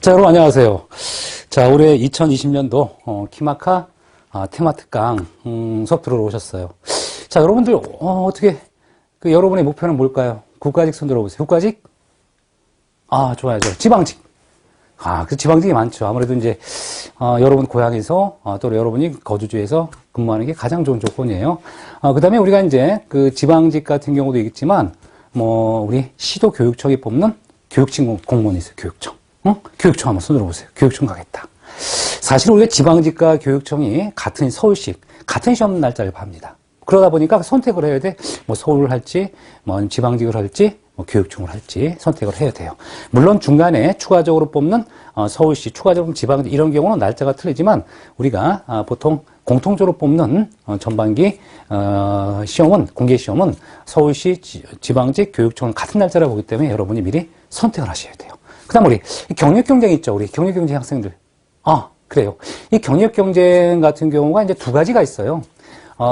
자, 여러분 안녕하세요. 자, 올해 2020년도 키마카 테마 특강 수업 들으러 오셨어요. 자, 여러분들 어떻게 여러분의 목표는 뭘까요? 국가직 손 들어보세요. 국가직? 좋아요. 지방직. 그 지방직이 많죠. 아무래도 이제 여러분 고향에서 또 여러분이 거주지에서 근무하는 게 가장 좋은 조건이에요. 그다음에 우리가 이제 그 지방직 같은 경우도 있겠지만 우리 시도교육청이 뽑는 교육청 공무원이 있어요. 교육청. 교육청 한번 손 들어보세요. 교육청 가겠다. 사실 우리가 지방직과 교육청이 같은 서울시, 같은 시험 날짜를 팝니다. 그러다 보니까 선택을 해야 돼. 서울을 할지, 지방직을 할지, 교육청을 할지 선택을 해야 돼요. 물론 중간에 추가적으로 뽑는 서울시, 추가적으로 지방직 이런 경우는 날짜가 틀리지만 우리가 보통 공통적으로 뽑는 전반기 시험은, 공개 시험은 서울시, 지방직, 교육청은 같은 날짜를 보기 때문에 여러분이 미리 선택을 하셔야 돼요. 그 다음 우리 경력 경쟁 있죠. 우리 경력 경쟁 학생들. 그래요. 이 경력 경쟁 같은 경우가 이제 두 가지가 있어요.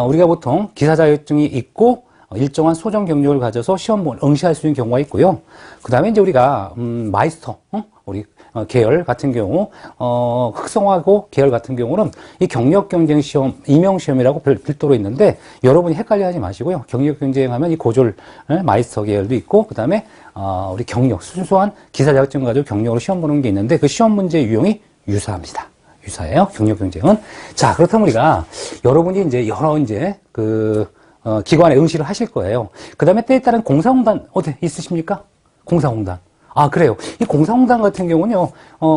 우리가 보통 기사 자격증이 있고 일정한 소정 경력을 가져서 시험 응시할 수 있는 경우가 있고요. 그 다음에 이제 우리가 마이스터, 우리 계열 같은 경우, 흑성하고 계열 같은 경우는 이 경력 경쟁 시험, 임용 시험이라고 별도로 있는데 여러분이 헷갈려 하지 마시고요. 경력 경쟁하면 이 고졸 마이스터 계열도 있고, 그 다음에 우리 경력, 순수한 기사 자격증 가지고 경력으로 시험 보는 게 있는데 그 시험 문제 유형이 유사합니다. 유사해요. 경력 경쟁은. 자, 그렇다면 우리가 여러분이 이제 여러 기관에 응시를 하실 거예요. 그 다음에 때에 따른 공사공단 있으십니까? 공사공단. 그래요. 이 공사공단 같은 경우는요,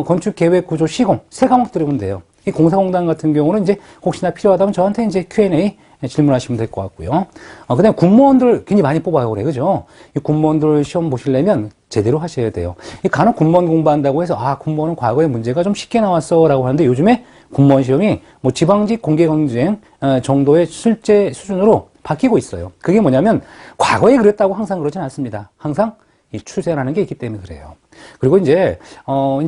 건축, 계획, 구조, 시공, 세 과목 들으면 돼요. 이 공사공단 같은 경우는 이제 혹시나 필요하다면 저한테 이제 Q&A 질문하시면 될 것 같고요. 그 다음에 군무원들 굉장히 많이 뽑아요. 그래. 그죠? 이 군무원들 시험 보시려면 제대로 하셔야 돼요. 이 간혹 군무원 공부한다고 해서, 군무원은 과거에 문제가 좀 쉽게 나왔어. 라고 하는데 요즘에 군무원 시험이 지방직 공개 경쟁 정도의 실제 수준으로 바뀌고 있어요. 그게 뭐냐면, 과거에 그랬다고 항상 그러진 않습니다. 항상 이 추세라는 게 있기 때문에 그래요. 그리고 이제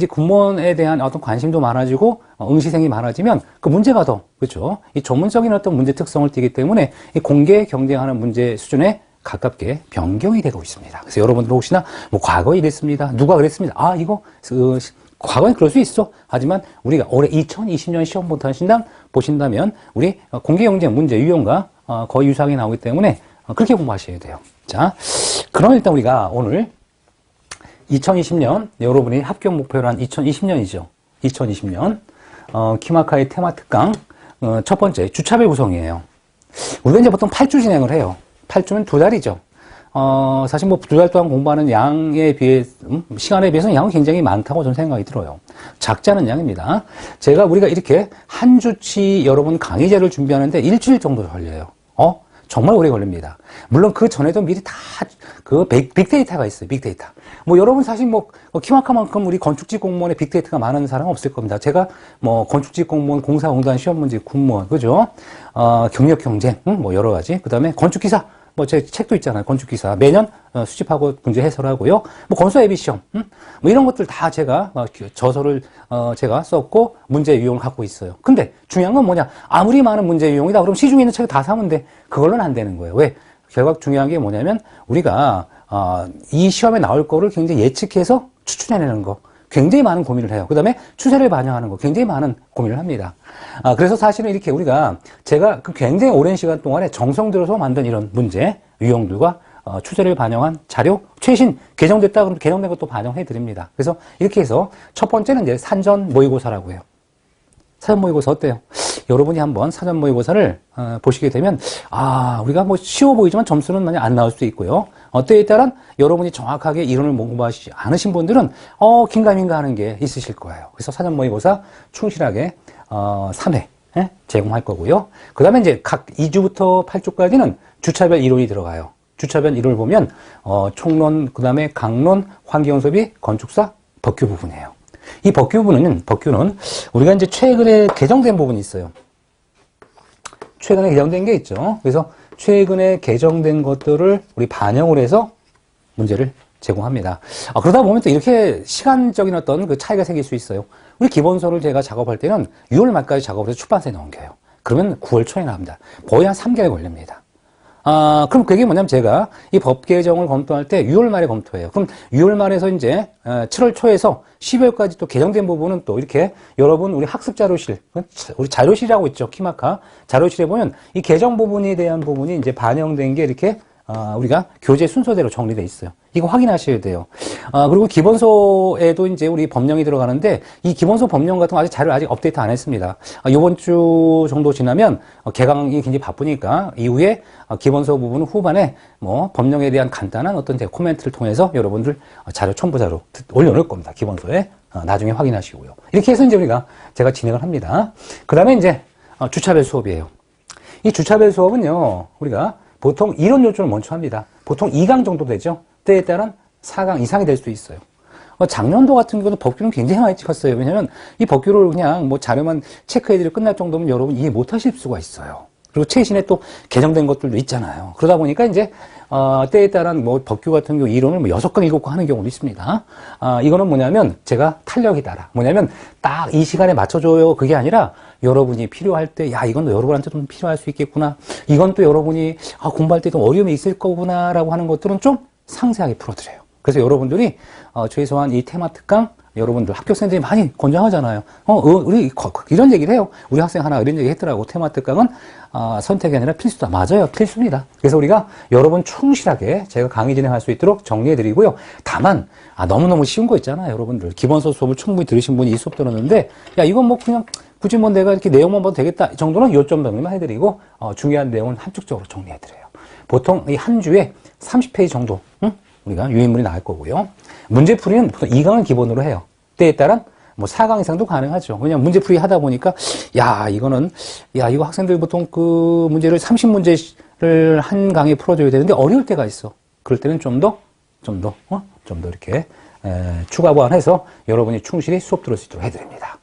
군무원에 대한 어떤 관심도 많아지고, 응시생이 많아지면 그 문제가 더, 그렇죠? 이 전문적인 어떤 문제 특성을 띠기 때문에 이 공개 경쟁하는 문제 수준에 가깝게 변경이 되고 있습니다. 그래서 여러분들 혹시나 과거에 이랬습니다. 누가 그랬습니다. 과거엔 그럴 수 있어. 하지만 우리가 올해 2020년 시험 보신다면 우리 공개 경쟁 문제 유형과 거의 유사하게 나오기 때문에 그렇게 공부하셔야 돼요. 자, 그럼 일단 우리가 오늘 2020년 여러분이 합격 목표로 한 2020년이죠. 2020년 키마카의 테마 특강 첫 번째 주차별 구성이에요. 우리가 이제 보통 8주 진행을 해요. 8주면 2달이죠. 사실 2달 동안 공부하는 양에 비해 시간에 비해서는 양은 굉장히 많다고 저는 생각이 들어요. 작지 않은 양입니다. 우리가 이렇게 한 주치 여러분 강의제를 준비하는데 일주일 정도 걸려요. 정말 오래 걸립니다. 물론 그 전에도 미리 다 빅데이터가 있어요. 빅데이터. 여러분 사실 키마카만큼 우리 건축직 공무원에 빅데이터가 많은 사람은 없을 겁니다. 제가 건축직 공무원, 공사공단 시험 문제, 군무원, 그죠? 경력 경쟁, 여러 가지. 그 다음에 건축기사. 제 책도 있잖아요. 건축기사. 매년 수집하고 문제 해설하고요. 건설 예비 시험. 이런 것들 다 제가 저서를 제가 썼고 문제 유형을 갖고 있어요. 근데 중요한 건 뭐냐? 아무리 많은 문제 유형이다. 그럼 시중에 있는 책을 다 사면 돼. 그걸로는 안 되는 거예요. 왜? 결국 중요한 게 뭐냐면 우리가 이 시험에 나올 거를 굉장히 예측해서 추천해내는 거. 굉장히 많은 고민을 해요. 그 다음에 추세를 반영하는 거 굉장히 많은 고민을 합니다. 그래서 사실은 이렇게 제가 굉장히 오랜 시간 동안에 정성 들여서 만든 이런 문제, 유형들과 추세를 반영한 자료, 최신 개정됐다 그러면 개정된 것도 반영해 드립니다. 그래서 이렇게 해서 첫 번째는 이제 산전 모의고사라고 해요. 사전 모의고사 어때요? 여러분이 한번 사전 모의고사를 보시게 되면 우리가 쉬워 보이지만 점수는 많이 안 나올 수도 있고요. 때에 따른 여러분이 정확하게 이론을 공부하시지 않으신 분들은 긴가민가 하는 게 있으실 거예요. 그래서 사전 모의고사 충실하게 3회 제공할 거고요. 그 다음에 이제 각 2주부터 8주까지는 주차별 이론이 들어가요. 주차별 이론을 보면 총론, 그 다음에 강론, 환경 소비, 건축사, 법규 부분이에요. 이 법규는 우리가 이제 최근에 개정된 부분이 있어요. 최근에 개정된 게 있죠. 그래서 최근에 개정된 것들을 우리 반영을 해서 문제를 제공합니다. 그러다 보면 또 이렇게 시간적인 어떤 그 차이가 생길 수 있어요. 우리 기본서를 제가 작업할 때는 6월 말까지 작업을 해서 출판사에 넘겨요. 그러면 9월 초에 나옵니다. 거의 한 3개월 걸립니다. 그럼 그게 뭐냐면 제가 이 법 개정을 검토할 때 6월 말에 검토해요. 그럼 6월 말에서 이제 7월 초에서 12월까지 또 개정된 부분은 또 이렇게 여러분 우리 학습 자료실, 우리 자료실이라고 있죠. 키마카. 자료실에 보면 이 개정 부분에 대한 부분이 이제 반영된 게 이렇게 우리가 교재 순서대로 정리되어 있어요. 이거 확인하셔야 돼요. 그리고 기본소에도 이제 우리 법령이 들어가는데 이 기본소 법령 같은 거 아직 자료 아직 업데이트 안 했습니다. 이번 주 정도 지나면 개강이 굉장히 바쁘니까 이후에 기본소 부분은 후반에 뭐 법령에 대한 간단한 어떤 코멘트를 통해서 여러분들 자료 첨부자로 올려놓을 겁니다. 기본소에 나중에 확인하시고요. 이렇게 해서 이제 우리가 제가 진행을 합니다. 그 다음에 이제 주차별 수업이에요. 이 주차별 수업은요 우리가 보통 이론 요점을 먼저 합니다. 보통 2강 정도 되죠. 때에 따른 4강 이상이 될 수 있어요. 작년도 같은 경우는 법규는 굉장히 많이 찍었어요. 왜냐면 이 법규를 그냥 뭐 자료만 체크해드리고 끝날 정도면 여러분 이해 못 하실 수가 있어요. 그리고 최신에 또 개정된 것들도 있잖아요. 그러다 보니까 이제 때에 따른 뭐 법규 같은 경우 이론을 뭐 6강, 7강 하는 경우도 있습니다. 이거는 뭐냐면 제가 탄력이다라. 뭐냐면 딱 이 시간에 맞춰줘요. 그게 아니라 여러분이 필요할 때, 야, 이건 또 여러분한테 좀 필요할 수 있겠구나. 이건 또 여러분이 공부할 때 좀 어려움이 있을 거구나. 라고 하는 것들은 좀 상세하게 풀어드려요. 그래서 여러분들이 최소한 이 테마 특강 여러분들 학교생들이 많이 권장하잖아요. 우리 이런 얘기를 해요. 우리 학생 하나 이런 얘기 했더라고. 테마 특강은 선택이 아니라 필수다. 맞아요. 필수입니다. 그래서 우리가 여러분 충실하게 제가 강의 진행할 수 있도록 정리해드리고요. 다만 너무너무 쉬운 거 있잖아요. 여러분들 기본서 수업을 충분히 들으신 분이 이 수업 들었는데 야 이건 뭐 그냥 굳이 뭐 내가 이렇게 내용만 봐도 되겠다. 이 정도는 요점 정리만 해드리고 중요한 내용은 함축적으로 정리해드려요. 보통 이 한 주에 30페이지 정도 우리가 유인물이 나올 거고요. 문제풀이는 보통 2강을 기본으로 해요. 때에 따른 뭐 4강 이상도 가능하죠. 왜냐면 문제풀이 하다 보니까 이거 학생들 보통 그 문제를 30문제를 한 강에 풀어줘야 되는데 어려울 때가 있어. 그럴 때는 좀 더 이렇게 추가 보완해서 여러분이 충실히 수업 들을 수 있도록 해드립니다.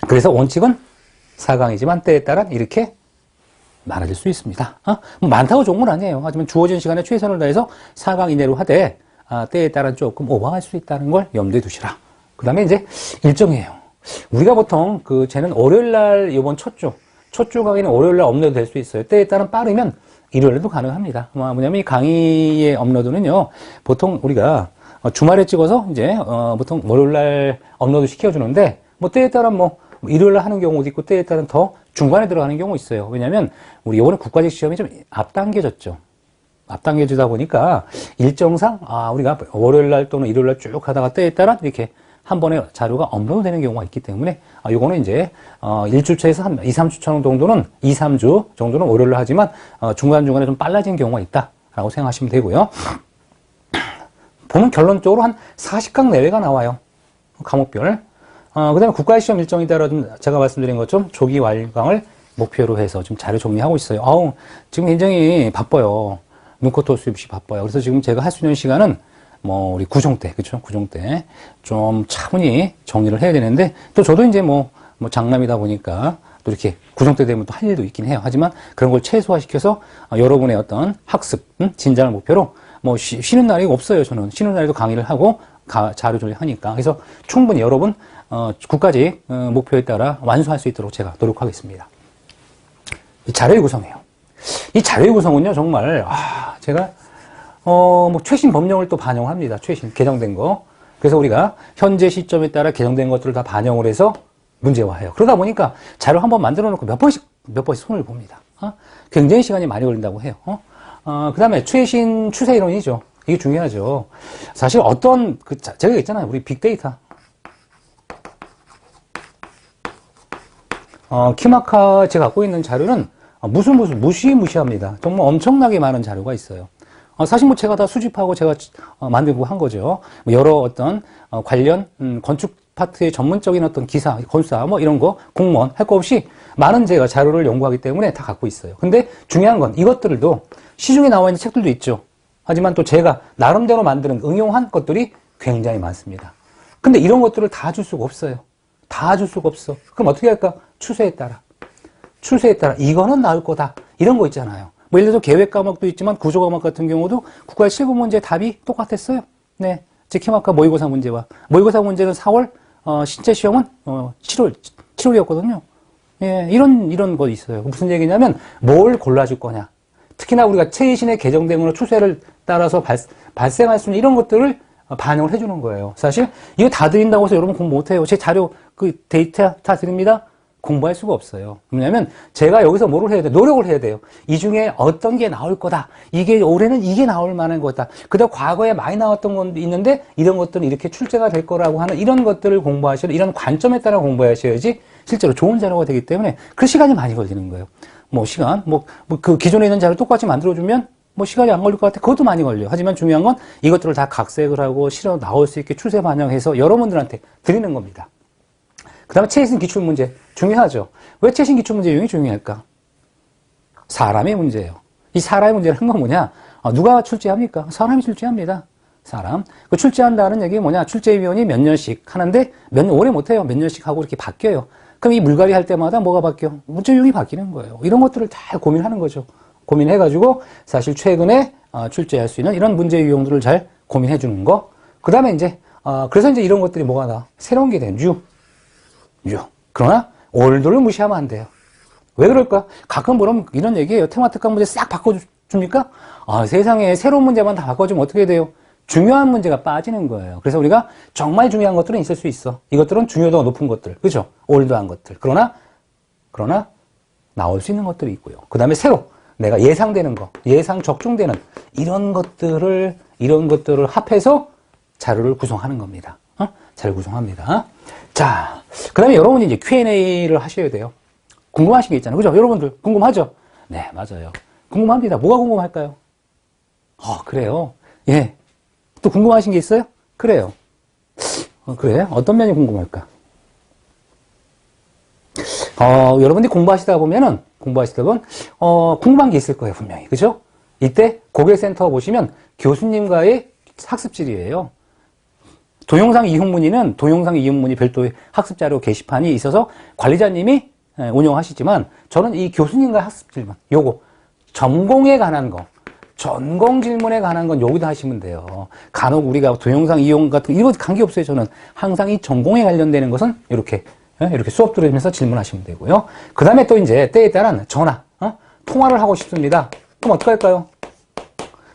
그래서 원칙은 4강이지만 때에 따른 이렇게 많아질 수 있습니다. 뭐 많다고 좋은 건 아니에요. 하지만 주어진 시간에 최선을 다해서 4강 이내로 하되 때에 따라 조금 오버할 수 있다는 걸 염두에 두시라. 그 다음에 이제 일정이에요. 우리가 보통 쟤는 월요일날 이번 첫 주 강의는 월요일날 업로드 될 수 있어요. 때에 따른 빠르면 일요일에도 가능합니다. 뭐냐면 이 강의의 업로드는요, 보통 우리가 주말에 찍어서 이제 보통 월요일날 업로드 시켜주는데 뭐 때에 따라 뭐 일요일날 하는 경우도 있고 때에 따른 더 중간에 들어가는 경우 있어요. 왜냐하면 우리 이번에 국가직 시험이 좀 앞당겨졌죠. 앞당겨지다 보니까 일정상 우리가 월요일날 또는 일요일날 쭉 하다가 때에 따라 이렇게 한 번에 자료가 업로드 되는 경우가 있기 때문에 요거는 이제 1주차에서 한 2, 3주 정도는 2, 3주 정도는 월요일날 하지만 중간중간에 좀 빨라진 경우가 있다라고 생각하시면 되고요. 보면 결론적으로 한 40강 내외가 나와요. 과목별. 그 다음에 국가시험 일정에 따라 좀 제가 말씀드린 것처럼 조기 완강을 목표로 해서 좀 자료 정리하고 있어요. 지금 굉장히 바빠요. 문코토 수입시 바빠요. 그래서 지금 제가 할 수 있는 시간은 뭐 우리 구종 때, 그렇죠? 구종 때 좀 차분히 정리를 해야 되는데 또 저도 이제 뭐 장남이다 보니까 또 이렇게 구종 때 되면 또 할 일도 있긴 해요. 하지만 그런 걸 최소화시켜서 여러분의 어떤 학습, 진작을 목표로 뭐 쉬는 날이 없어요. 저는 쉬는 날에도 강의를 하고 자료 조리하니까. 그래서 충분히 여러분 국가직 목표에 따라 완수할 수 있도록 제가 노력하겠습니다. 이 자료의 구성이에요. 이 자료의 구성은요, 정말 제가 뭐 최신 법령을 또 반영합니다. 최신 개정된 거. 그래서 우리가 현재 시점에 따라 개정된 것들을 다 반영을 해서 문제화해요. 그러다 보니까 자료 한번 만들어 놓고 몇 번씩 손을 봅니다. 굉장히 시간이 많이 걸린다고 해요. 그 다음에 최신 추세 이론이죠. 이게 중요하죠. 사실 어떤 제가 있잖아요. 우리 빅데이터. 키마카 제가 갖고 있는 자료는 무시합니다. 정말 엄청나게 많은 자료가 있어요. 사실 뭐 제가 다 수집하고 제가 만들고 한 거죠. 여러 어떤 관련 건축 파트의 전문적인 어떤 기사, 건사 뭐 이런 거 공무원 할 거 없이 많은 제가 자료를 연구하기 때문에 다 갖고 있어요. 근데 중요한 건 이것들도 시중에 나와 있는 책들도 있죠. 하지만 또 제가 나름대로 만드는 응용한 것들이 굉장히 많습니다. 근데 이런 것들을 다 줄 수가 없어요. 다 줄 수가 없어. 그럼 어떻게 할까? 추세에 따라 이거는 나올 거다. 이런 거 있잖아요. 뭐 예를 들어서 계획 과목도 있지만 구조 과목 같은 경우도 국가 실무 문제 답이 똑같았어요. 네. 제 키마카 모의고사 문제와 모의고사 문제는 4월, 신체 시험은 7월이었거든요. 예, 이런 거 있어요. 무슨 얘기냐면 뭘 골라줄 거냐. 특히나 우리가 최신의 개정됨으로 추세를 따라서 발생할 수 있는 이런 것들을 반영을 해주는 거예요. 사실 이거 다 드린다고 해서 여러분 공부 못해요. 제 자료 그 데이터 다 드립니다. 공부할 수가 없어요. 왜냐하면 제가 여기서 뭐를 해야 돼요? 노력을 해야 돼요. 이 중에 어떤 게 나올 거다. 이게 올해는 이게 나올 만한 거다. 그다음 과거에 많이 나왔던 건 있는데 이런 것들은 이렇게 출제가 될 거라고 하는 이런 것들을 공부하셔야 이런 관점에 따라 공부하셔야지 실제로 좋은 자료가 되기 때문에 그 시간이 많이 걸리는 거예요. 뭐 시간 그 기존에 있는 자료 똑같이 만들어주면 뭐 시간이 안 걸릴 것 같아. 그것도 많이 걸려요. 하지만 중요한 건 이것들을 다 각색을 하고 실어 나올 수 있게 추세 반영해서 여러분들한테 드리는 겁니다. 그 다음에 최신 기출문제 중요하죠. 왜 최신 기출문제 유형이 중요할까? 사람의 문제예요. 이 사람의 문제를 한 건 뭐냐? 누가 출제합니까? 사람이 출제합니다. 사람. 그 출제한다는 얘기 뭐냐? 출제위원이 몇 년씩 하는데 오래 못해요. 몇 년씩 하고 이렇게 바뀌어요. 그럼 이 물갈이 할 때마다 뭐가 바뀌어? 문제 유형이 바뀌는 거예요. 이런 것들을 잘 고민하는 거죠. 고민해가지고 사실 최근에 출제할 수 있는 이런 문제 유형들을 잘 고민해 주는 거. 그 다음에 이제 그래서 이제 이런 것들이 뭐가 나와? 새로운 게 돼. 뉴. 그러나 올드를 무시하면 안 돼요. 왜 그럴까? 가끔 그럼 이런 얘기예요. 테마특강 문제 싹 바꿔줍니까? 세상에 새로운 문제만 다 바꿔주면 어떻게 돼요? 중요한 문제가 빠지는 거예요. 그래서 우리가 정말 중요한 것들은 있을 수 있어. 이것들은 중요도가 높은 것들, 그죠? 올드한 것들. 그러나 나올 수 있는 것들이 있고요. 그 다음에 새로 내가 예상되는 거, 예상 적중되는 이런 것들을 합해서 자료를 구성하는 겁니다. 자료 구성합니다. 자, 그 다음에 여러분이 이제 Q&A를 하셔야 돼요. 궁금하신 게 있잖아요. 그죠? 여러분들 궁금하죠? 네, 맞아요. 궁금합니다. 뭐가 궁금할까요? 그래요. 예. 또 궁금하신 게 있어요? 그래요. 그래? 어떤 면이 궁금할까? 여러분들이 공부하시다 보면, 궁금한 게 있을 거예요, 분명히. 그죠? 이때 고객센터 보시면 교수님과의 학습질이에요. 동영상 이용문의는 동영상 이용문의 별도의 학습자료 게시판이 있어서 관리자님이 운영하시지만 저는 이 교수님과 학습질만, 요거, 전공에 관한 거, 전공 질문에 관한 건 여기다 하시면 돼요. 간혹 우리가 동영상 이용 같은 이거 관계없어요. 저는 항상 이 전공에 관련되는 것은 이렇게 수업 들으면서 질문하시면 되고요. 그 다음에 또 이제 때에 따른 전화, 통화를 하고 싶습니다. 그럼 어떡할까요?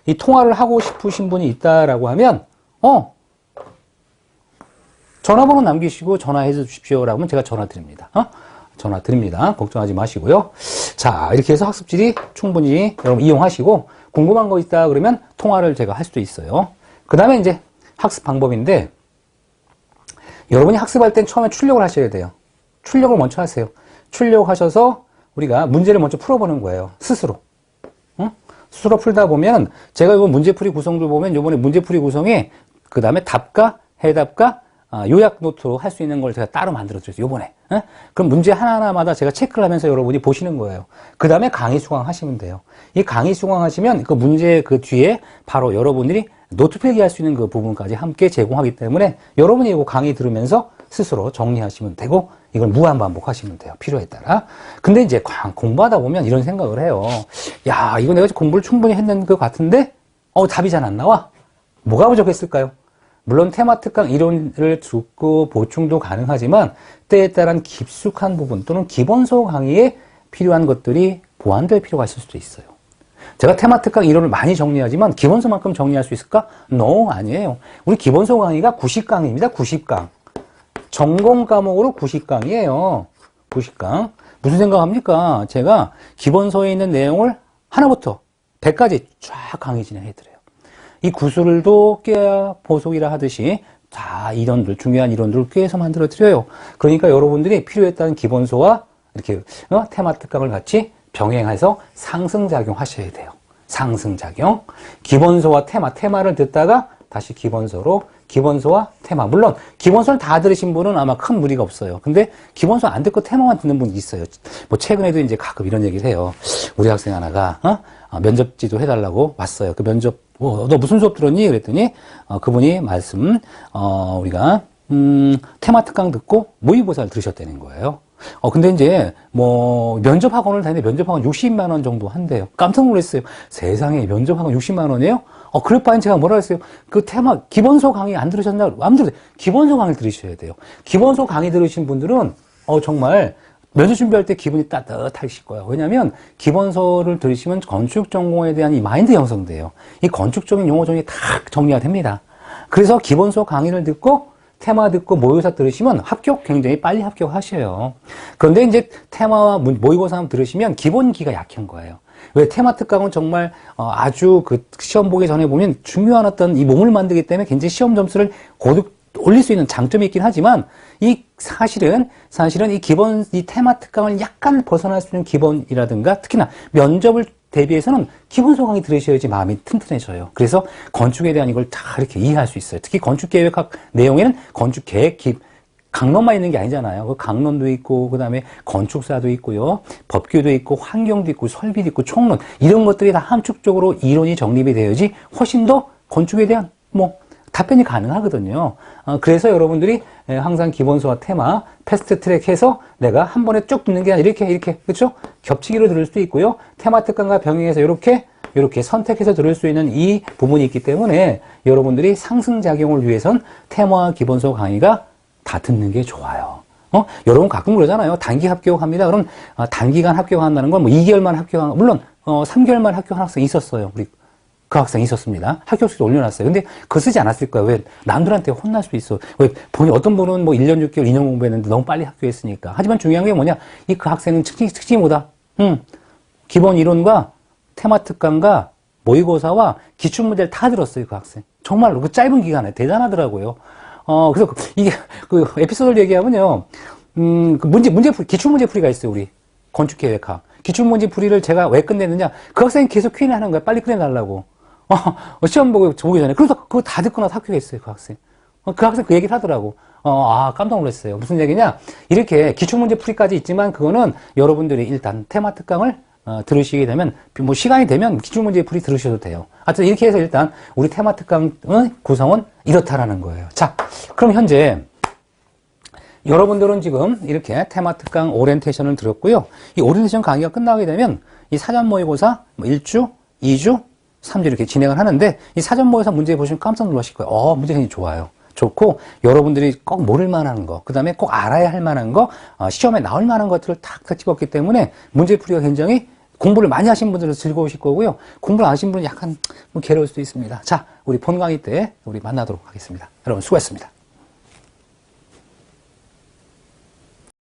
이 통화를 하고 싶으신 분이 있다라고 하면, 전화번호 남기시고 전화해 주십시오라고 하면 제가 전화 드립니다. 전화 드립니다. 걱정하지 마시고요. 자, 이렇게 해서 학습질이 충분히 여러분 이용하시고 궁금한 거 있다 그러면 통화를 제가 할 수도 있어요. 그 다음에 이제 학습 방법인데 여러분이 학습할 땐 처음에 출력을 하셔야 돼요. 출력을 먼저 하세요. 출력하셔서 우리가 문제를 먼저 풀어보는 거예요. 스스로. 스스로 풀다 보면 제가 이번 문제풀이 구성들 보면 이번에 문제풀이 구성에 그 다음에 답과 해답과 요약 노트로 할 수 있는 걸 제가 따로 만들어드렸어요. 요번에. 그럼 문제 하나하나마다 제가 체크를 하면서 여러분이 보시는 거예요. 그 다음에 강의 수강하시면 돼요. 이 강의 수강하시면 그 문제 그 뒤에 바로 여러분들이 노트 필기할 수 있는 그 부분까지 함께 제공하기 때문에 여러분이 이거 강의 들으면서 스스로 정리하시면 되고 이걸 무한 반복하시면 돼요. 필요에 따라. 근데 이제 공부하다 보면 이런 생각을 해요. 야, 이거 내가 공부를 충분히 했는 것 같은데 답이 잘 안 나와. 뭐가 부족했을까요? 물론 테마특강 이론을 듣고 보충도 가능하지만 때에 따른 깊숙한 부분 또는 기본소 강의에 필요한 것들이 보완될 필요가 있을 수도 있어요. 제가 테마특강 이론을 많이 정리하지만 기본소만큼 정리할 수 있을까? No, 아니에요. 우리 기본소 강의가 90강입니다. 90강. 전공 과목으로 90강이에요. 90강. 무슨 생각합니까? 제가 기본서에 있는 내용을 하나부터 100까지 쫙 강의 진행해드려요. 이 구술도 꿰야 보속이라 하듯이 다 이론들, 중요한 이론들을 꿰서 만들어 드려요. 그러니까 여러분들이 필요에 따른 기본소와 이렇게 테마특강을 같이 병행해서 상승작용 하셔야 돼요. 상승작용. 기본소와 테마를 듣다가 다시 기본소와 테마. 물론 기본소를 다 들으신 분은 아마 큰 무리가 없어요. 근데 기본소 안 듣고 테마만 듣는 분이 있어요. 뭐 최근에도 이제 가끔 이런 얘기를 해요. 우리 학생 하나가 면접지도 해달라고 왔어요. 그 면접 너 무슨 수업 들었니? 그랬더니 그분이 우리가 테마특강 듣고 모의고사를 들으셨다는 거예요. 근데 이제 뭐 면접학원을 다니는데 면접학원 60만 원 정도 한대요. 깜짝 놀랐어요. 세상에 면접학원 60만 원이에요? 그럴 바엔 제가 뭐라 했어요? 그 테마 기본소 강의 안 들으셨나? 안 들으세요. 기본소 강의 들으셔야 돼요. 기본소 강의 들으신 분들은 정말 면접 준비할 때 기분이 따뜻하실 거예요. 왜냐하면 기본서를 들으시면 건축 전공에 대한 이 마인드 형성돼요. 이 건축적인 용어 정리 다 정리가 됩니다. 그래서 기본서 강의를 듣고 테마 듣고 모의고사 들으시면 합격 굉장히 빨리 합격하셔요. 그런데 이제 테마와 모의고사 들으시면 기본기가 약한 거예요. 왜 테마 특강은 정말 아주 그 시험 보기 전에 보면 중요한 어떤 이 몸을 만들기 때문에 굉장히 시험 점수를 고득 올릴 수 있는 장점이 있긴 하지만 이 사실은 이 테마 특강을 약간 벗어날 수 있는 기본이라든가 특히나 면접을 대비해서는 기본서 강의 들으셔야지 마음이 튼튼해져요. 그래서 건축에 대한 이걸 다 이렇게 이해할 수 있어요. 특히 건축계획학 내용에는 건축계획 강론만 있는 게 아니잖아요. 그 강론도 있고, 그 다음에 건축사도 있고요. 법규도 있고, 환경도 있고, 설비도 있고, 총론. 이런 것들이 다 함축적으로 이론이 정립이 되어야지 훨씬 더 건축에 대한 답변이 가능하거든요. 그래서 여러분들이 항상 기본서와 테마, 패스트 트랙 해서 내가 한 번에 쭉 듣는 게 아니라 이렇게, 그렇죠? 겹치기로 들을 수도 있고요. 테마 특강과 병행해서 이렇게 선택해서 들을 수 있는 이 부분이 있기 때문에 여러분들이 상승작용을 위해선 테마와 기본서 강의가 다 듣는 게 좋아요. 여러분 가끔 그러잖아요. 단기 합격합니다. 그럼 단기간 합격한다는 건 2개월만 합격한, 물론 3개월만 합격한 학생 있었어요. 우리 그 학생 있었습니다. 합격수도 올려놨어요. 근데 그거 쓰지 않았을 거예요. 왜? 남들한테 혼날 수 있어. 왜? 어떤 분은 1년 6개월, 2년 공부했는데 너무 빨리 합격했으니까. 하지만 중요한 게 뭐냐? 그 학생은 특징이 뭐다? 기본 이론과 테마 특강과 모의고사와 기출문제를 다 들었어요. 그 학생. 정말로 그 짧은 기간에 대단하더라고요. 그래서 이게 그 에피소드를 얘기하면요. 기출문제 풀이가 있어요. 우리 건축계획학. 기출문제 풀이를 제가 왜 끝냈느냐? 그 학생이 계속 Q&A 하는 거야. 빨리 끝내달라고. 시험 보기 전에. 그래서 그거 다 듣고 나서 합격했어요. 그 학생. 그 학생 그 얘기를 하더라고. 깜짝 놀랐어요. 무슨 얘기냐? 이렇게 기출문제 풀이까지 있지만 그거는 여러분들이 일단 테마 특강을 들으시게 되면 시간이 되면 기출문제 풀이 들으셔도 돼요. 하여튼 이렇게 해서 일단 우리 테마 특강의 구성은 이렇다라는 거예요. 자, 그럼 현재 여러분들은 지금 이렇게 테마 특강 오리엔테이션을 들었고요. 이 오리엔테이션 강의가 끝나게 되면 이 사전 모의고사 1주, 2주, 3주 이렇게 진행을 하는데 이 사전 모의고사 문제 보시면 깜짝 놀라실 거예요. 문제 굉장히 좋아요. 좋고 여러분들이 꼭 모를 만한 거, 그 다음에 꼭 알아야 할 만한 거, 시험에 나올 만한 것들을 탁탁 집었기 때문에 문제풀이가 굉장히 공부를 많이 하신 분들은 즐거우실 거고요. 공부를 안 하신 분은 약간 괴로울 수도 있습니다. 자, 우리 본 강의 때 우리 만나도록 하겠습니다. 여러분 수고했습니다.